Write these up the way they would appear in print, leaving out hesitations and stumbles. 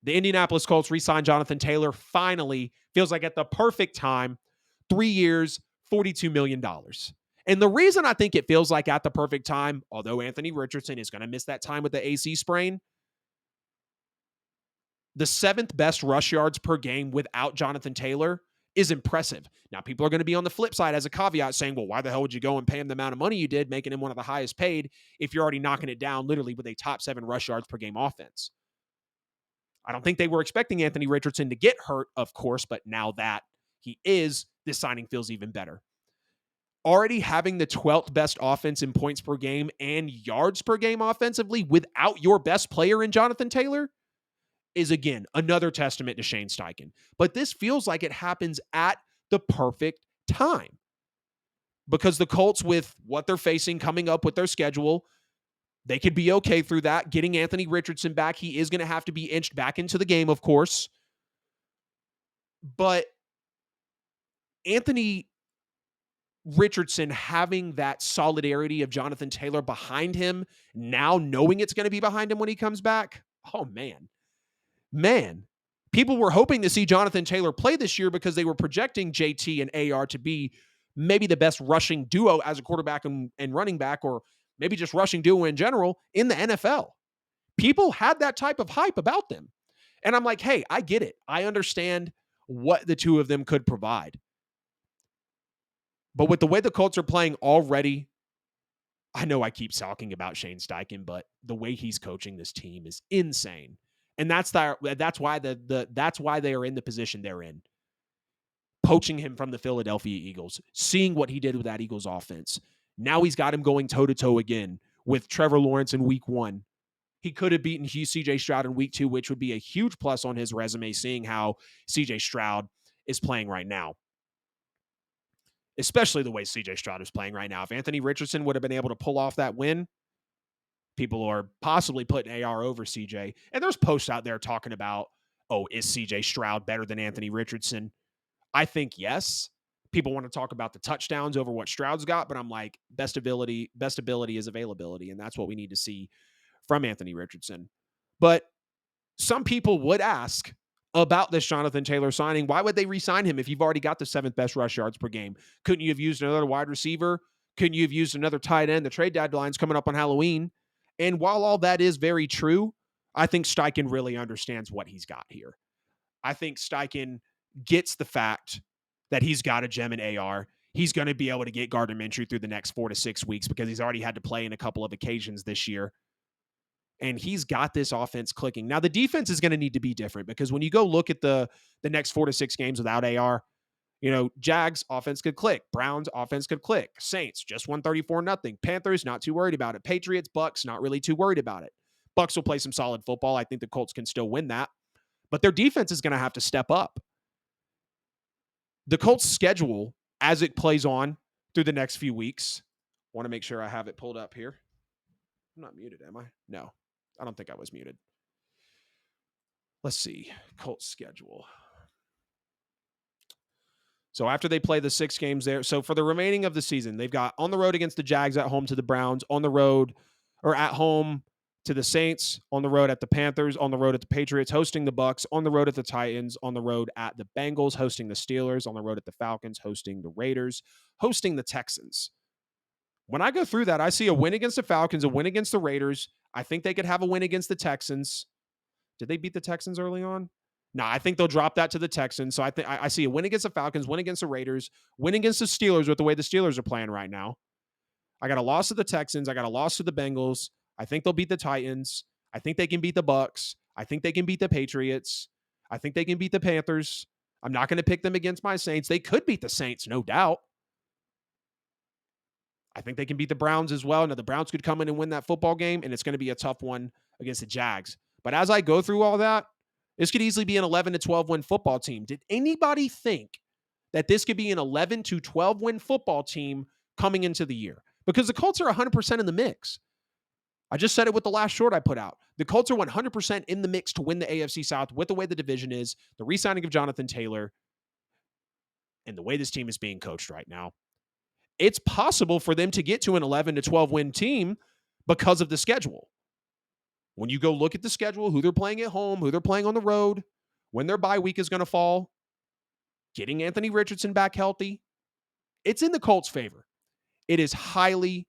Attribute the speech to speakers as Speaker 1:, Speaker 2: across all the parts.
Speaker 1: The Indianapolis Colts re-signed Jonathan Taylor finally, feels like at the perfect time, 3 years, $42 million. And the reason I think it feels like at the perfect time, although Anthony Richardson is going to miss that time with the AC sprain, the 7th best rush yards per game without Jonathan Taylor is impressive. Now, people are going to be on the flip side as a caveat saying, well, why the hell would you go and pay him the amount of money you did, making him one of the highest paid if you're already knocking it down literally with a top 7 rush yards per game offense? I don't think they were expecting Anthony Richardson to get hurt, of course, but now that he is, this signing feels even better. Already having the 12th best offense in points per game and yards per game offensively without your best player in Jonathan Taylor is, again, another testament to Shane Steichen. But this feels like it happens at the perfect time because the Colts, with what they're facing coming up with their schedule, they could be okay through that. Getting Anthony Richardson back, he is going to have to be inched back into the game, of course. But Anthony Richardson having that solidarity of Jonathan Taylor behind him, now knowing it's going to be behind him when he comes back, oh, man. People were hoping to see Jonathan Taylor play this year because they were projecting JT and AR to be maybe the best rushing duo as a quarterback and running back, or maybe just rushing duo in general in the NFL. People had that type of hype about them. And I'm like, hey, I get it. I understand what the two of them could provide. But with the way the Colts are playing already, I know I keep talking about Shane Steichen, but the way he's coaching this team is insane. And that's why they are in the position they're in. Poaching him from the Philadelphia Eagles, seeing what he did with that Eagles offense. Now he's got him going toe-to-toe again with Trevor Lawrence in week 1. He could have beaten CJ Stroud in week 2, which would be a huge plus on his resume, seeing how CJ Stroud is playing right now. Especially the way CJ Stroud is playing right now. If Anthony Richardson would have been able to pull off that win, people are possibly putting AR over CJ. And there's posts out there talking about, oh, is CJ Stroud better than Anthony Richardson? I think yes. People want to talk about the touchdowns over what Stroud's got, but I'm like, best ability is availability, and that's what we need to see from Anthony Richardson. But some people would ask about this Jonathan Taylor signing. Why would they re-sign him if you've already got the 7th best rush yards per game? Couldn't you have used another wide receiver? Couldn't you have used another tight end? The trade deadline's coming up on Halloween. And while all that is very true, I think Steichen really understands what he's got here. I think Steichen gets the fact that he's got a gem in AR. He's going to be able to get Gardner Minshew through the next 4 to 6 weeks because he's already had to play in a couple of occasions this year. And he's got this offense clicking. Now, the defense is going to need to be different because when you go look at the next 4 to 6 games without AR, Jags offense could click. Browns offense could click. Saints just won 34-0. Panthers, not too worried about it. Patriots, Bucks, not really too worried about it. Bucks will play some solid football. I think the Colts can still win that. But their defense is going to have to step up. The Colts' schedule, as it plays on through the next few weeks, I want to make sure I have it pulled up here. I'm not muted, am I? No, I don't think I was muted. Let's see. Colts schedule. So after they play the 6 games there, so for the remaining of the season, they've got on the road against the Jags, at home to the Browns, on the road or at home to the Saints, on the road at the Panthers, on the road at the Patriots, hosting the Bucks, on the road at the Titans, on the road at the Bengals, hosting the Steelers, on the road at the Falcons, hosting the Raiders, hosting the Texans. When I go through that, I see a win against the Falcons, a win against the Raiders. I think they could have a win against the Texans. Did they beat the Texans early on? No, I think they'll drop that to the Texans. So I see a win against the Falcons, win against the Raiders, win against the Steelers with the way the Steelers are playing right now. I got a loss to the Texans. I got a loss to the Bengals. I think they'll beat the Titans. I think they can beat the Bucks. I think they can beat the Patriots. I think they can beat the Panthers. I'm not going to pick them against my Saints. They could beat the Saints, no doubt. I think they can beat the Browns as well. Now, the Browns could come in and win that football game, and it's going to be a tough one against the Jags. But as I go through all that, this could easily be an 11 to 12 win football team. Did anybody think that this could be an 11 to 12 win football team coming into the year? Because the Colts are 100% in the mix. I just said it with the last short I put out. The Colts are 100% in the mix to win the AFC South with the way the division is, the re-signing of Jonathan Taylor, and the way this team is being coached right now. It's possible for them to get to an 11 to 12 win team because of the schedule. When you go look at the schedule, who they're playing at home, who they're playing on the road, when their bye week is going to fall, getting Anthony Richardson back healthy, it's in the Colts' favor. It is highly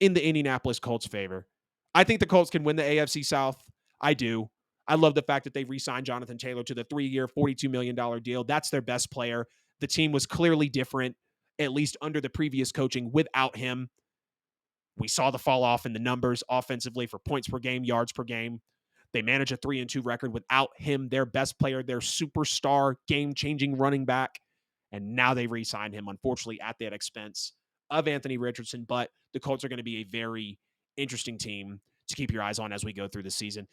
Speaker 1: in the Indianapolis Colts' favor. I think the Colts can win the AFC South. I do. I love the fact that they re-signed Jonathan Taylor to the 3-year, $42 million deal. That's their best player. The team was clearly different, at least under the previous coaching, without him. We saw the fall off in the numbers offensively for points per game, yards per game. They manage a 3-2 record without him, their best player, their superstar, game-changing running back. And now they re-signed him, unfortunately, at that expense of Anthony Richardson. But the Colts are going to be a very interesting team to keep your eyes on as we go through the season.